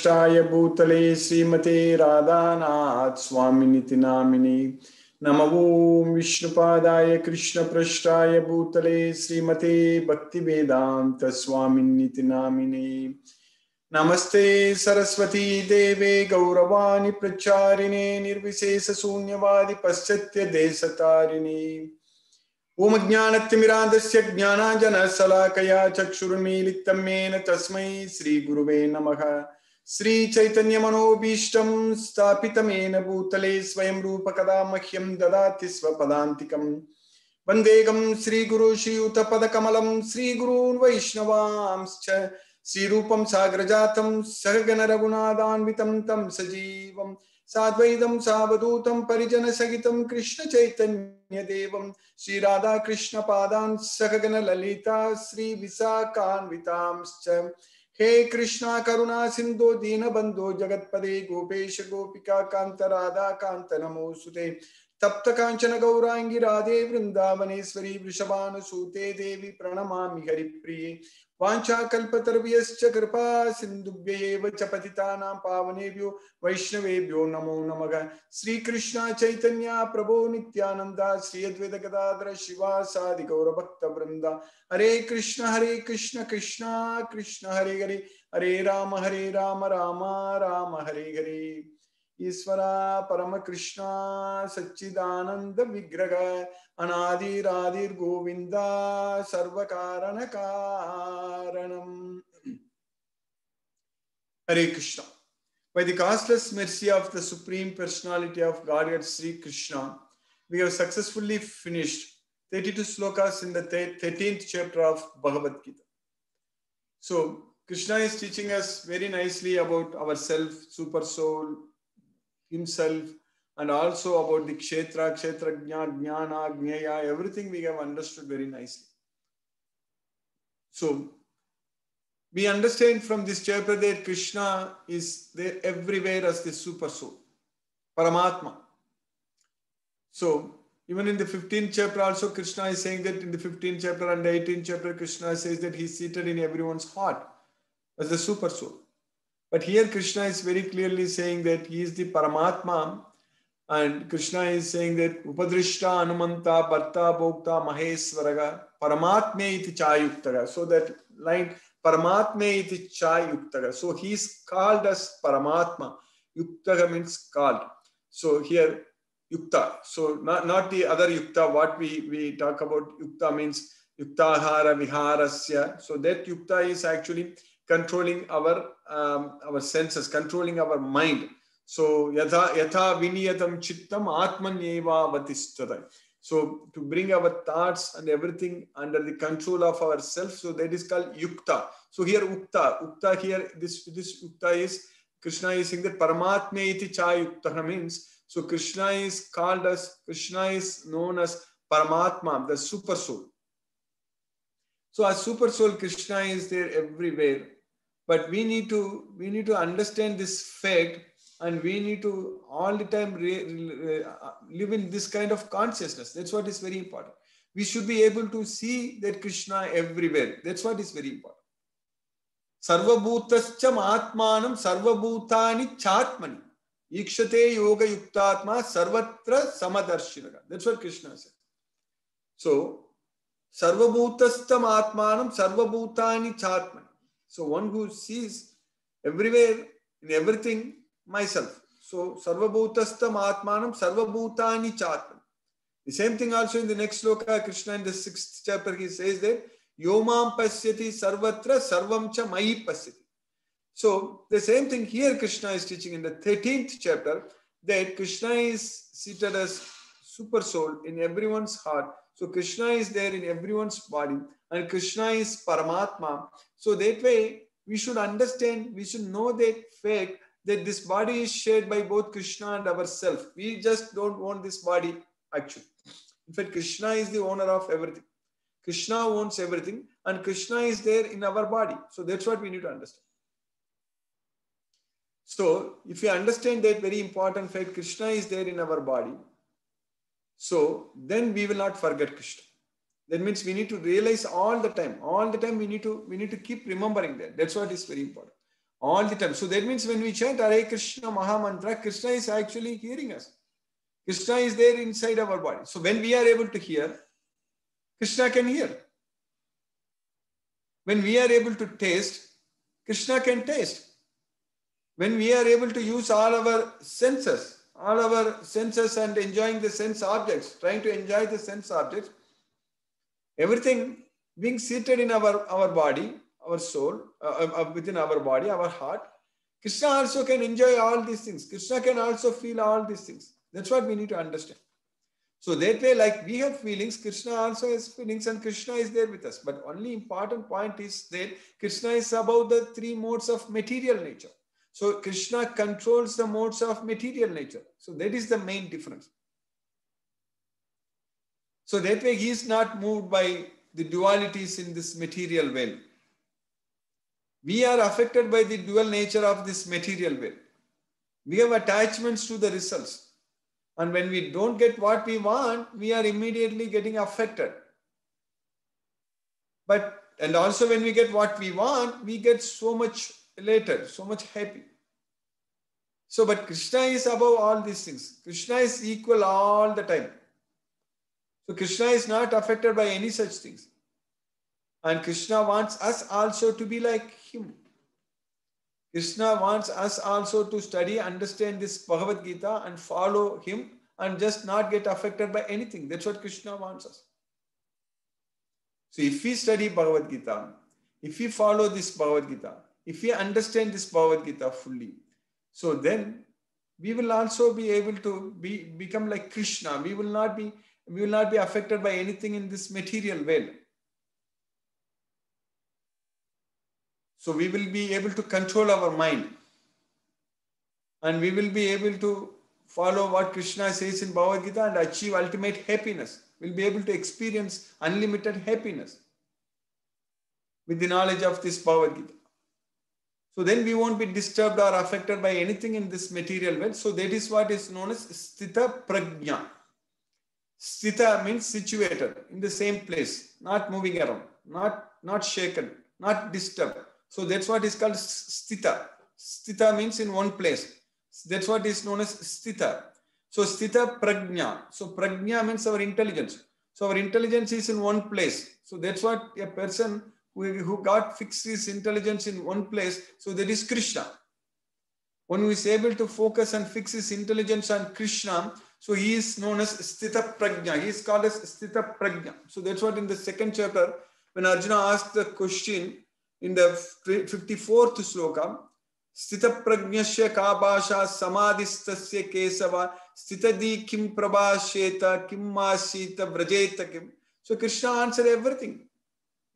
कृष्णाय भूतले श्रीमते राधानाथ स्वामिनिति नामिने नमो विष्णुपादाय कृष्णपृष्ठाय भूतले श्रीमते भक्तिवेदांत स्वामिनिति नामिने नमस्ते सरस्वती देवे गौरवाणी प्रचारिणे निर्विशेष शून्यवादी पश्चात्य देशतारिणे ओम ज्ञानतिमिरान्धस्य ज्ञानाञ्जनशलाकया चक्षुरुन्मीलितं येन तस्मै श्रीगुरुवे नमः। श्रीचैतन्यमनोभीष्टं स्थापितं येन भूतले स्वयं रूपकदा मह्यं ददाति स्वपदान्तिकं वन्देहं श्रीगुरु श्रीयुतपदकमलं श्रीगुरून् वैष्णवांश्च श्रीरूपं साग्रजातं सहगण रघुनाथान्वितं तं सजीवं साद्वैतं सावधूतं परिजनसहितं कृष्ण चैतन्य देवं श्री राधा कृष्ण पादान् सहगण ललिता श्री विशाखान्वितांश्च हे कृष्णा करुणा सिंधु दीनबंधो जगत्पदे गोपेश गोपिका कांत राधा कांत नमोस्तुते तप्त कांचन गौरांगी राधे वृंदावनेश्वरी वृषभानुसूते देवी प्रणमामि हरिप्रिये वाञ्छाकल्पतरुभ्यश्च कृपा सिन्धुभ्यैव च पतितानां पावनेभ्यो वैष्णवेभ्यो नमो नमः। श्री कृष्ण चैतन्य प्रभो नित्यानंद श्री अद्वैत गदाधर शिवासादि गौरभक्तवृंद हरे कृष्ण कृष्ण कृष्ण हरे हरे हरे राम राम राम हरे हरे। ईश्वरा परम कृष्ण सच्चिदानंद विग्रह अनादिरादिर गोविंदा सर्व कारण कारणम। हरे Krishna. By the costless mercy of the Supreme Personality of Godhead Sri Krishna, we have successfully finished 32 slokas in the 13th chapter of Bhagavad Gita. So Krishna is teaching us very nicely about ourself, super soul, himself, and also about the kshetra, kshetrajna, jnana, jnaya, everything we have understood very nicely. So we understand from this chapter that Krishna is there everywhere as the super soul, Paramatma. So even in the 15th chapter also Krishna is saying that in the 15th chapter and the 18th chapter Krishna says that he is seated in everyone's heart as the super soul. But here Krishna is very clearly saying that he is the Paramatma, and Krishna is saying that Upadrishta Anumanta Bharta Bhokta Maheswaraga Paramatme iti Chayuktaga. So that line Paramatme iti Chayuktaga. So he is called as Paramatma. Yuktaga means called. So here Yukta. So not the other Yukta. What we talk about Yukta means Yuktahara Viharasya. So that Yukta is actually controlling our senses, controlling our mind. So yatha viniyatam chittam atmanyeva vatisthata. So to bring our thoughts and everything under the control of ourselves. So that is called yukta. So here ukta here this ukta is Krishna is saying that Paramatme iti cha yukta means. So Krishna is called as, Krishna is known as Paramatma, the super soul. So as super soul, Krishna is there everywhere. But we need to understand this fact, and we need to all the time live in this kind of consciousness. That's what is very important. We should be able to see that Krishna everywhere. That's what is very important. Sarvabhutascha atmanam sarvabhutani chatmani ikshate yoga yuktatma sarvatra samadarshinaga. That's what Krishna said. So sarvabhutastam atmanam sarvabhutani chatmani. So one who sees everywhere, in everything, myself. So sarvabhutastam atmanam sarvabhutani chatmani. The same thing also in the next sloka, Krishna in the 6th chapter, he says that Yomam pasyati sarvatra sarvam cha mayi pasyati. So the same thing here Krishna is teaching in the 13th chapter, that Krishna is seated as super soul in everyone's heart. So Krishna is there in everyone's body, and Krishna is Paramatma. So that way we should understand, we should know that fact that this body is shared by both Krishna and ourselves. We just don't own this body actually. In fact, Krishna is the owner of everything. Krishna owns everything, and Krishna is there in our body. So that's what we need to understand. So if you understand that very important fact, Krishna is there in our body, so then we will not forget Krishna. That means we need to realize all the time we need to keep remembering that. That's what is very important. all the time. So that means when we chant Hare Krishna Maha Mantra, Krishna is actually hearing us. Krishna is there inside our body. So when we are able to hear, Krishna can hear. When we are able to taste, Krishna can taste. When we are able to use all our senses and enjoying the sense objects, trying to enjoy the sense objects, everything being seated in our body, our soul, within our body, our heart, Krishna also can enjoy all these things. Krishna can also feel all these things. That's what we need to understand. So that way, like we have feelings, Krishna also has feelings and Krishna is there with us. But only important point is that Krishna is above the three modes of material nature. So Krishna controls the modes of material nature. So that is the main difference. So that way he is not moved by the dualities in this material world. We are affected by the dual nature of this material world. We have attachments to the results. And when we don't get what we want, we are immediately getting affected. And also when we get what we want, we get so much elated, so much happy. So, but Krishna is above all these things. Krishna is equal all the time. So Krishna is not affected by any such things. And Krishna wants us also to be like him. Krishna wants us also to study, understand this Bhagavad Gita and follow him and just not get affected by anything. That's what Krishna wants us. So if we study Bhagavad Gita, if we follow this Bhagavad Gita, if we understand this Bhagavad Gita fully, so then we will also be able to become like Krishna. We will not be affected by anything in this material world. So we will be able to control our mind. And we will be able to follow what Krishna says in Bhagavad Gita and achieve ultimate happiness. We'll be able to experience unlimited happiness with the knowledge of this Bhagavad Gita. So then we won't be disturbed or affected by anything in this material world. So that is what is known as Sthita Prajna. Sthita means situated in the same place, not moving around, not shaken, not disturbed. So that's what is called Sthita. Sthita means in one place. That's what is known as Sthita. So Sthita Prajna. So Prajna means our intelligence. So our intelligence is in one place. So that's what a person who got fixed his intelligence in one place. So that is Krishna. One who is able to focus and fix his intelligence on Krishna. So he is known as Sthita Prajna. He is called as Sthita Prajna. So that's what in the second chapter, when Arjuna asked the question in the 54th sloka, Sthita Prajnasya Kabasha Samadhistasya Kesava Sthitadi Kim Prabhasheta Kim Masita Vrajeta Kim. So Krishna answered everything.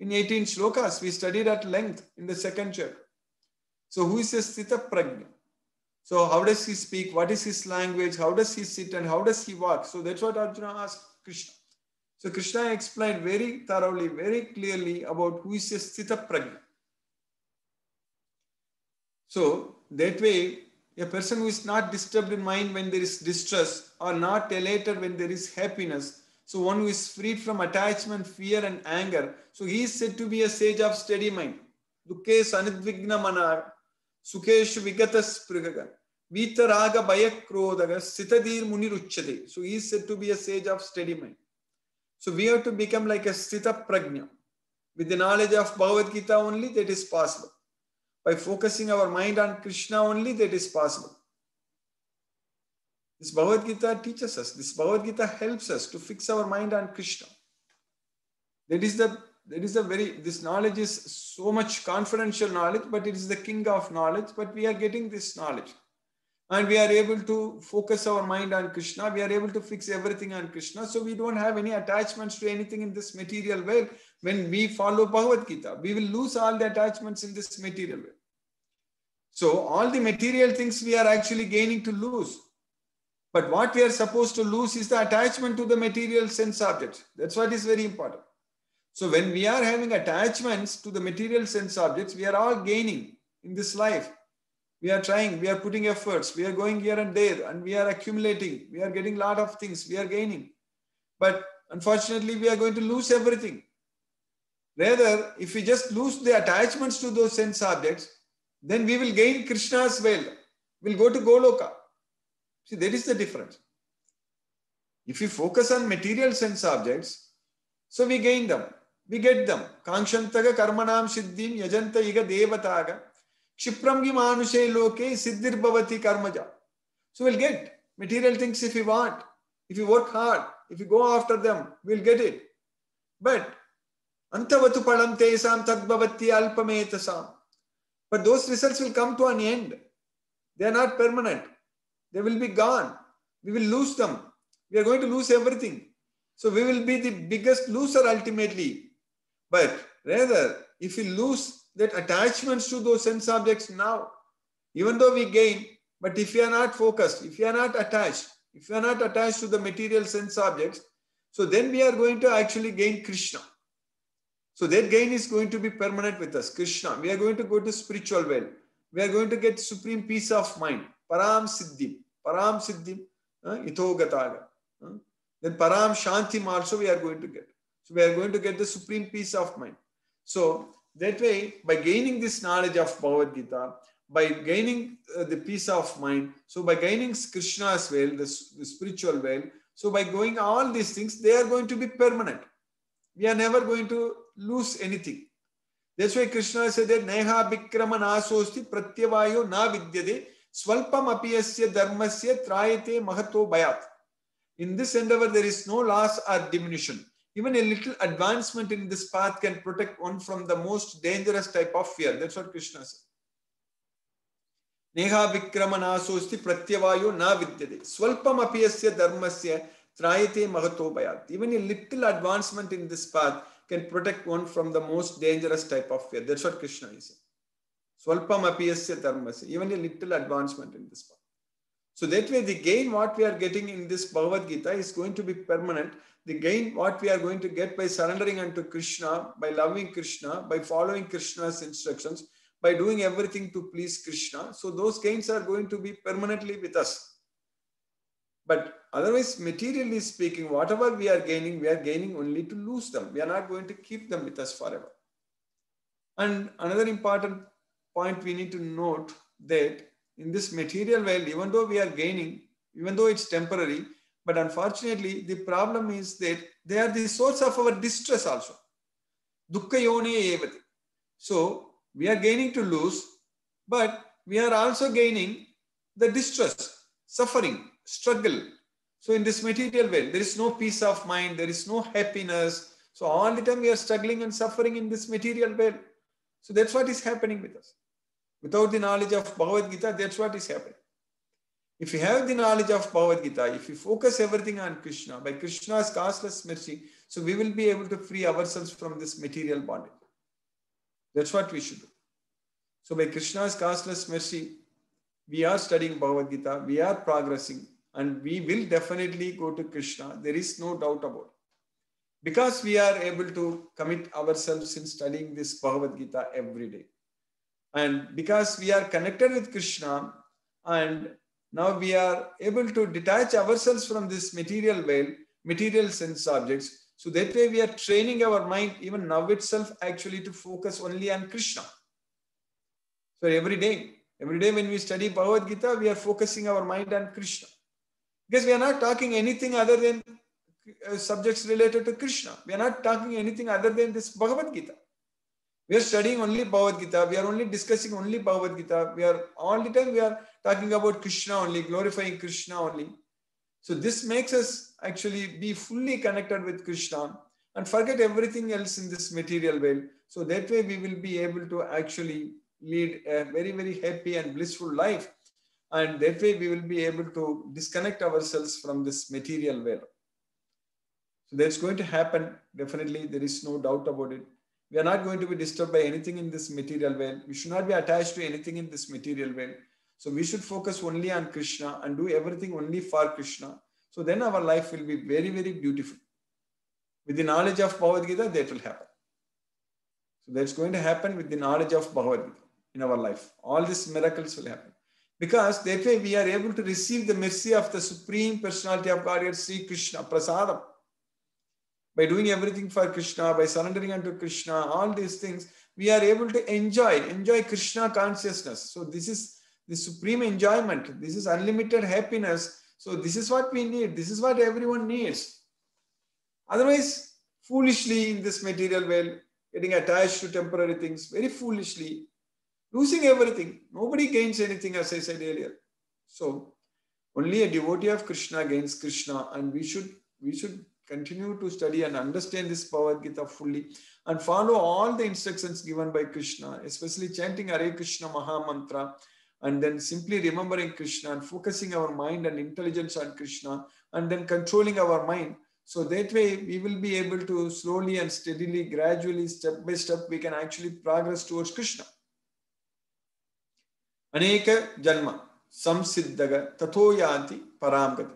In 18 slokas, we studied at length in the second chapter. So who is a Sthita Prajna? So how does he speak? What is his language? How does he sit and how does he walk? So that's what Arjuna asked Krishna. So Krishna explained very thoroughly, very clearly about who is a Sthita Prajna. So that way, a person who is not disturbed in mind when there is distress or not elated when there is happiness. So one who is freed from attachment, fear and anger. So he is said to be a sage of steady mind. Dukkes anidvigna mana, sukeshu vigatas prigaga, vitaraga bayakrodaga, sitadir muniruchade. So he is said to be a sage of steady mind. So we have to become like a Sthita Prajna. With the knowledge of Bhagavad Gita only, that is possible. By focusing our mind on Krishna only, that is possible. This Bhagavad Gita teaches us. This Bhagavad Gita helps us to fix our mind on Krishna. This knowledge is so much confidential knowledge, but it is the king of knowledge. But we are getting this knowledge. And we are able to focus our mind on Krishna. We are able to fix everything on Krishna. So we don't have any attachments to anything in this material world. When we follow Bhagavad Gita, we will lose all the attachments in this material world. So all the material things we are actually gaining to lose. But what we are supposed to lose is the attachment to the material sense objects. That's what is very important. So when we are having attachments to the material sense objects, we are all gaining in this life. We are trying, we are putting efforts, we are going here and there, and we are accumulating, we are getting a lot of things, we are gaining. But unfortunately, we are going to lose everything. Rather, if we just lose the attachments to those sense objects, then we will gain Krishna's well. We'll go to Goloka. See, that is the difference. If we focus on material sense objects, so we gain them, we get them. Kangshantaga karmanam siddhim yajanta iga devataga kshipram gi manushe loke siddhir bhavati karmaja. So we'll get material things if we want. If we work hard, if we go after them, we'll get it. But antavatu palam tesam tadbhavati alpametasam. But those results will come to an end. They are not permanent. They will be gone. We will lose them. We are going to lose everything. So we will be the biggest loser ultimately. But rather, if we lose that attachments to those sense objects now, even though we gain, but if we are not focused, if we are not attached to the material sense objects, so then we are going to actually gain Krishna. So that gain is going to be permanent with us, Krishna. We are going to go to spiritual well. We are going to get supreme peace of mind. Param Siddhim, Ito Gataga. Then Param Shantim also we are going to get. So we are going to get the supreme peace of mind. So that way, by gaining this knowledge of Bhagavad Gita, by gaining the peace of mind, so by gaining Krishna's well, the spiritual well, so by going all these things, they are going to be permanent. We are never going to lose anything. That's why Krishna said that Neha Bikrama Nasosti Pratyavayo Na Vidyade Swalpam Apiyasya Dharmasya Trayate Mahato Bayat. In this endeavor, there is no loss or diminution. Even a little advancement in this path can protect one from the most dangerous type of fear. That's what Krishna said. Neha Vikrama Nasosti Pratyavayo Na Vidyade Swalpam Apiyasya Dharmasya Trayate Mahato Bayat. Even a little advancement in this path can protect one from the most dangerous type of fear. That's what Krishna is saying. Swalpam apiyasya dharmasya. Even a little advancement in this path. So that way the gain what we are getting in this Bhagavad Gita is going to be permanent. The gain what we are going to get by surrendering unto Krishna, by loving Krishna, by following Krishna's instructions, by doing everything to please Krishna. So those gains are going to be permanently with us. But otherwise, materially speaking, whatever we are gaining only to lose them. We are not going to keep them with us forever. And another important point we need to note that in this material world, even though we are gaining, even though it's temporary, but unfortunately, the problem is that they are the source of our distress also. Dukkha yone evati. So we are gaining to lose, but we are also gaining the distress, suffering, struggle. So in this material world, there is no peace of mind, there is no happiness. So all the time we are struggling and suffering in this material world. So that's what is happening with us. Without the knowledge of Bhagavad Gita, that's what is happening. If we have the knowledge of Bhagavad Gita, if we focus everything on Krishna, by Krishna's causeless mercy, so we will be able to free ourselves from this material bondage. That's what we should do. So by Krishna's causeless mercy, we are studying Bhagavad Gita, we are progressing, and we will definitely go to Krishna. There is no doubt about it. Because we are able to commit ourselves in studying this Bhagavad Gita every day. And because we are connected with Krishna, and now we are able to detach ourselves from this material world, material sense objects. So that way we are training our mind even now itself actually to focus only on Krishna. So every day when we study Bhagavad Gita, we are focusing our mind on Krishna. Because we are not talking anything other than subjects related to Krishna. We are not talking anything other than this Bhagavad Gita. We are studying only Bhagavad Gita. We are only discussing only Bhagavad Gita. We are all the time we are talking about Krishna only, glorifying Krishna only. So this makes us actually be fully connected with Krishna and forget everything else in this material world. So that way we will be able to actually lead a very, very happy and blissful life. And that way we will be able to disconnect ourselves from this material world. So that's going to happen. Definitely, there is no doubt about it. We are not going to be disturbed by anything in this material world. We should not be attached to anything in this material world. So we should focus only on Krishna and do everything only for Krishna. So then our life will be very, very beautiful. With the knowledge of Bhagavad Gita, that will happen. So that's going to happen with the knowledge of Bhagavad Gita in our life. All these miracles will happen. Because that way we are able to receive the mercy of the Supreme Personality of Godhead, Sri Krishna, Prasadam. By doing everything for Krishna, by surrendering unto Krishna, all these things, we are able to enjoy Krishna consciousness. So this is the supreme enjoyment. This is unlimited happiness. So this is what we need. This is what everyone needs. Otherwise, foolishly in this material world, getting attached to temporary things, very foolishly, losing everything. Nobody gains anything, as I said earlier. So only a devotee of Krishna gains Krishna, and we should continue to study and understand this Bhagavad Gita fully and follow all the instructions given by Krishna, especially chanting Hare Krishna Maha Mantra, and then simply remembering Krishna and focusing our mind and intelligence on Krishna, and then controlling our mind. So that way we will be able to slowly and steadily, gradually, step by step, we can actually progress towards Krishna. Aneka Janma Samsiddhaga Tato Yanti Paramgati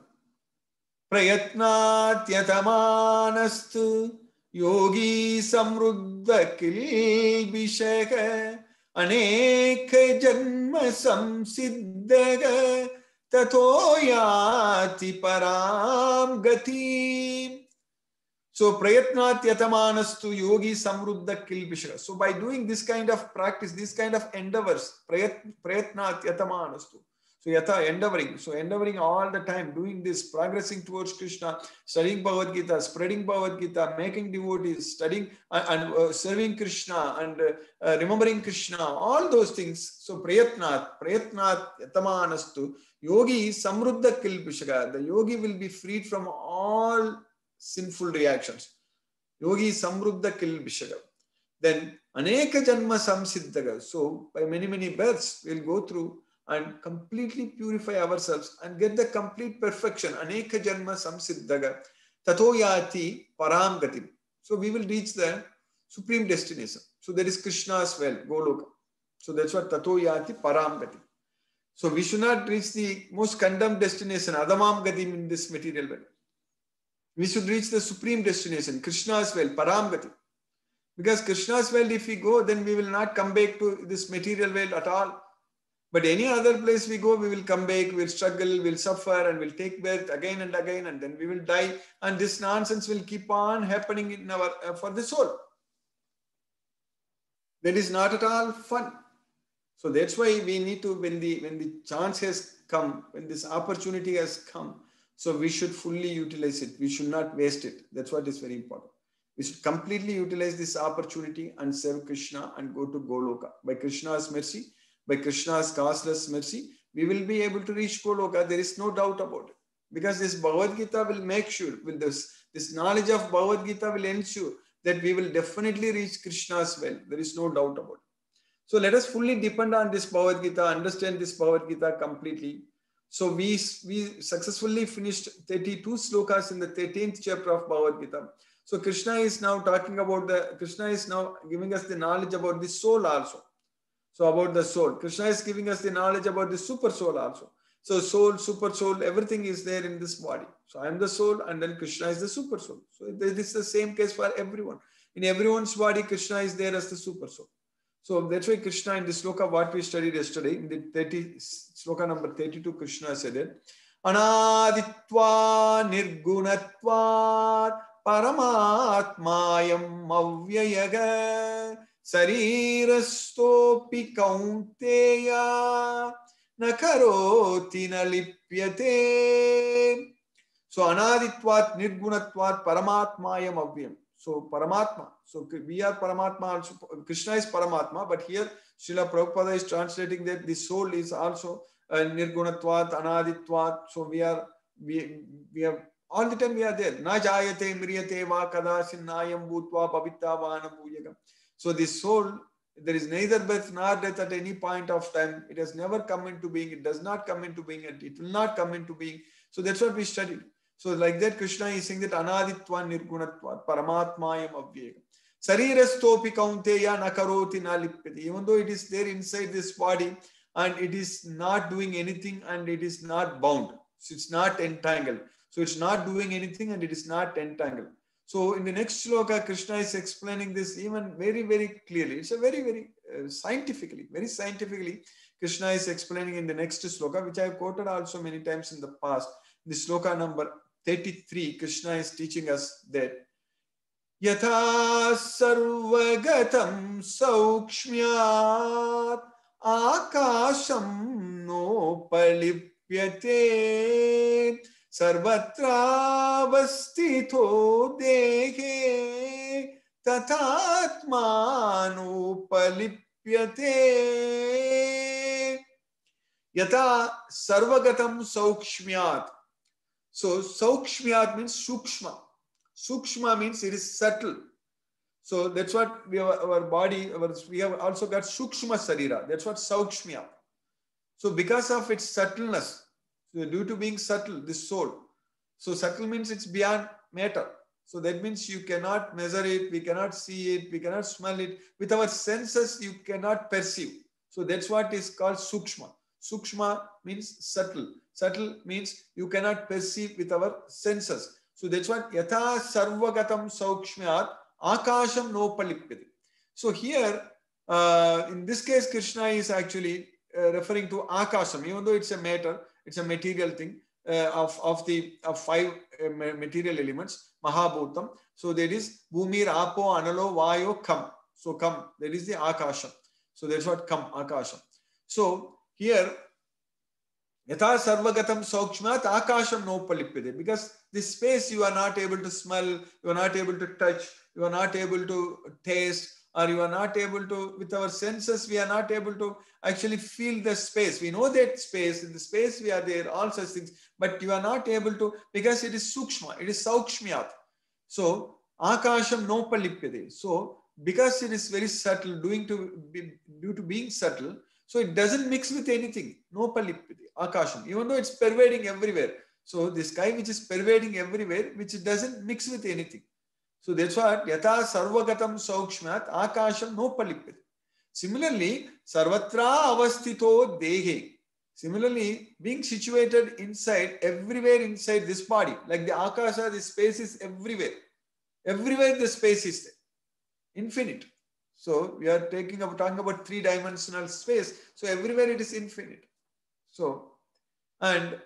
Prayatnat Yatamanastu Yogi Samruddha Kilbishaka Aneka Janma Samsiddhaga Tato Yati Paramgati. So Prayatnat Yatamanastu Yogi Samruddha Kilbishaka. So by doing this kind of practice, this kind of endeavors, Prayatnat Yatamanastu. So yata, endeavoring. So endeavoring all the time, doing this, progressing towards Krishna, studying Bhagavad Gita, spreading Bhagavad Gita, making devotees, studying and serving Krishna and remembering Krishna, all those things. So Prayatnat Yatamanastu Yogi Samruddha Kilbishaka. The yogi will be freed from all sinful reactions. Yogi Samruddha Kilbishaka. Then Aneka Janma Samsiddhaga. So by many births we'll go through and completely purify ourselves and get the complete perfection. Aneka Janma Samsiddhaga. Tato Yati Paramgati. So we will reach the supreme destination. So there is Krishna as well, Goloka. So that's what Tato Yati Paramgati. So we should not reach the most condemned destination, Adamam Gatim, in this material world. We should reach the supreme destination, Krishna's well, Paramgati. Because Krishna's well, if we go, then we will not come back to this material world at all. But any other place we go, we will come back, we'll struggle, we'll suffer, and we'll take birth again and again, and then we will die. And this nonsense will keep on happening in our for the soul. That is not at all fun. So that's why we need to, when the chance has come, when this opportunity has come, so we should fully utilize it. We should not waste it. That's what is very important. We should completely utilize this opportunity and serve Krishna and go to Goloka. By Krishna's mercy, by Krishna's causeless mercy, we will be able to reach Goloka. There is no doubt about it. Because this Bhagavad Gita will make sure, with this knowledge of Bhagavad Gita will ensure that we will definitely reach Krishna's well. There is no doubt about it. So let us fully depend on this Bhagavad Gita, understand this Bhagavad Gita completely. So we successfully finished 32 slokas in the 13th chapter of Bhagavad Gita. So Krishna is now talking about Krishna is now giving us the knowledge about the soul also. So about the soul. Krishna is giving us the knowledge about the super soul also. So soul, super soul, everything is there in this body. So I am the soul and then Krishna is the super soul. So this is the same case for everyone. In everyone's body, Krishna is there as the super soul. So that's why Krishna in the sloka what we studied yesterday, in the sloka number 32, Krishna said it. Anaditva nirgunatva paramatmayam avyayaga sarirastopi kaunteya nakaroti nalipyate. So anaditvat nirgunatvat paramatmayam avyam. So Paramatma. So we are Paramatma also. Krishna is Paramatma, but here Srila Prabhupada is translating that the soul is also Nirgunatvat, Anaditvat. So we are all the time we are there. Na jayate mriyate va kadashin nayam bhutva pavitta vana bhujagam. So the soul, there is neither birth nor death at any point of time. It has never come into being. It does not come into being, and it will not come into being. So that's what we studied. So like that, Krishna is saying that Anaditva Nirgunatva Paramatmayam Avyegam. Sarirastopi kaunteya nakaroti nalipyati. Even though it is there inside this body and it is not doing anything and it is not bound. So it's not entangled. So it's not doing anything and it is not entangled. So in the next sloka, Krishna is explaining this even very clearly. It's a very scientifically, Krishna is explaining in the next sloka, which I have quoted also many times in the past. The sloka number 33, Krishna is teaching us that Yatha sarvagatam saukshmyat akasham nopalipyate sarvatra vastito dehe tatatmanupalipyate. Yata sarvagatam saukshmyat. So saukshmyat means sukshma. Sukshma means it is subtle. So that's what we have, our body, we have also got sukshma sarira. That's what saukshmya. So because of its subtleness, so due to being subtle, this soul. So subtle means it's beyond matter. So that means you cannot measure it, we cannot see it, we cannot smell it. With our senses, you cannot perceive. So that's what is called sukshma. Sukshma means subtle. Subtle means you cannot perceive with our senses. So that's what yatha sarvagatam saukshmyat akasham nopalipyati. So here, in this case, Krishna is actually referring to akasham, even though it's a matter, it's a material thing of five material elements, mahabhutam. So that is bhumir, apo, analo, vayo, kam. So kam, that is the akasham. So that's what kam, akasham. So here, yatha sarvagatam saukshmat akasham nopalipyate. Because this space you are not able to smell, you are not able to touch, you are not able to taste, or you are not able to, with our senses, we are not able to actually feel the space. We know that space, in the space we are there, all such things, but you are not able to, because it is sukshma, it is saukshmyat. So, akasham nopalipyate. So, because it is very subtle, due to being subtle, so it doesn't mix with anything. Nopalipyate, akasham, even though it's pervading everywhere. So, the sky which is pervading everywhere, which doesn't mix with anything. So that's what yatha sarvagatam saukshmat akasham nopalipyate. Similarly, sarvatra avastito dehe. Similarly, being situated inside, everywhere inside this body, like the akasha, the space is everywhere. Everywhere the space is there. Infinite. So we are talking about three-dimensional space. So everywhere it is infinite. So, and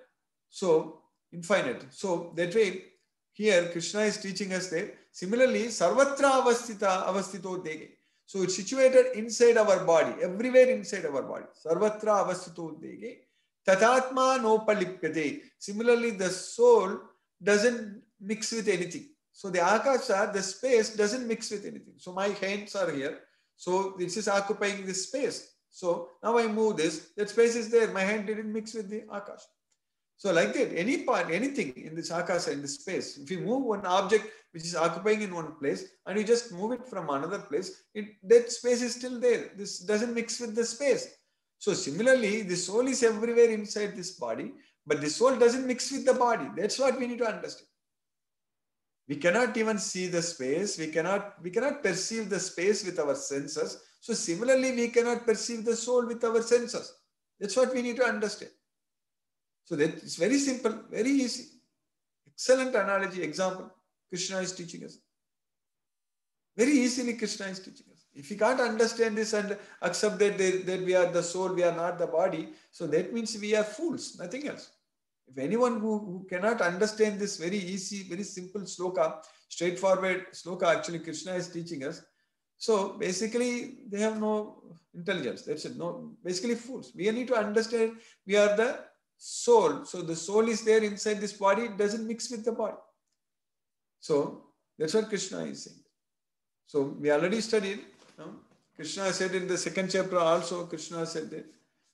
so infinite. So that way, here Krishna is teaching us that similarly, sarvatra avastito dege. So it's situated inside our body, everywhere inside our body. Sarvatra avastito dege. Tatatma nopalipyate. Similarly, the soul doesn't mix with anything. So the akasha, the space doesn't mix with anything. So my hands are here. So this is occupying this space. So now I move this, that space is there. My hand didn't mix with the akasha. So like that, any part, anything in this akasha, in this space, if you move one object which is occupying in one place and you just move it from another place, that space is still there. This doesn't mix with the space. So similarly, the soul is everywhere inside this body, but the soul doesn't mix with the body. That's what we need to understand. We cannot even see the space. We cannot perceive the space with our senses. So similarly, we cannot perceive the soul with our senses. That's what we need to understand. So that it's very simple, very easy. Excellent analogy, example, Krishna is teaching us. Very easily Krishna is teaching us. If we can't understand this and accept that we are the soul, we are not the body, so that means we are fools, nothing else. If anyone who cannot understand this very easy, very simple sloka, straightforward sloka actually Krishna is teaching us, so basically they have no intelligence. That's it. No, basically fools. We need to understand we are the soul. So the soul is there inside this body, it doesn't mix with the body. So that's what Krishna is saying. So we already studied. Krishna said in the second chapter also, Krishna said that.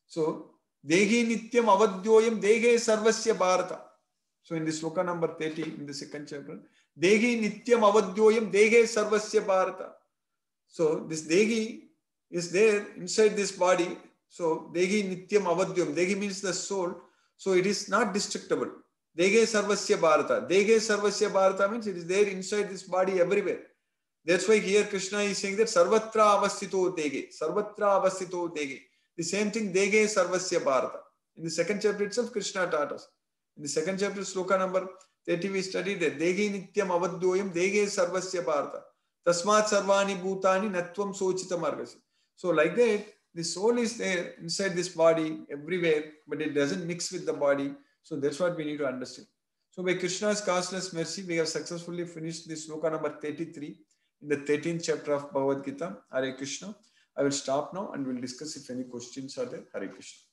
So, Dehi Nityam Avadyoyam Dehe Sarvasya Bharata. So in the sloka number 30, in the second chapter, Dehi Nityam Avadyoyam Dehe Sarvasya Bharata. So this Dehi is there inside this body. So Dehi Nityam Avadyam. Dehi means the soul. So it is not destructible. Dehe Sarvasya Bharata. Dehe Sarvasya Bharata means it is there inside this body everywhere. That's why here Krishna is saying that Sarvatra Avastito Dege. Sarvatra Avastito Dege. The same thing, Dege Sarvasya Bharata. In the second chapter itself, Krishna taught us. In the second chapter, sloka number 30, we studied that Dege Nityam Avadyoyam Dege Sarvasya Bharata. Tasmat Sarvani Bhutani Natvam Sochita Margasi. So like that, the soul is there inside this body everywhere, but it doesn't mix with the body. So that's what we need to understand. So by Krishna's causeless mercy, we have successfully finished this sloka number 33. in the 13th chapter of Bhagavad Gita. Hare Krishna. I will stop now and we'll discuss if any questions are there. Hare Krishna.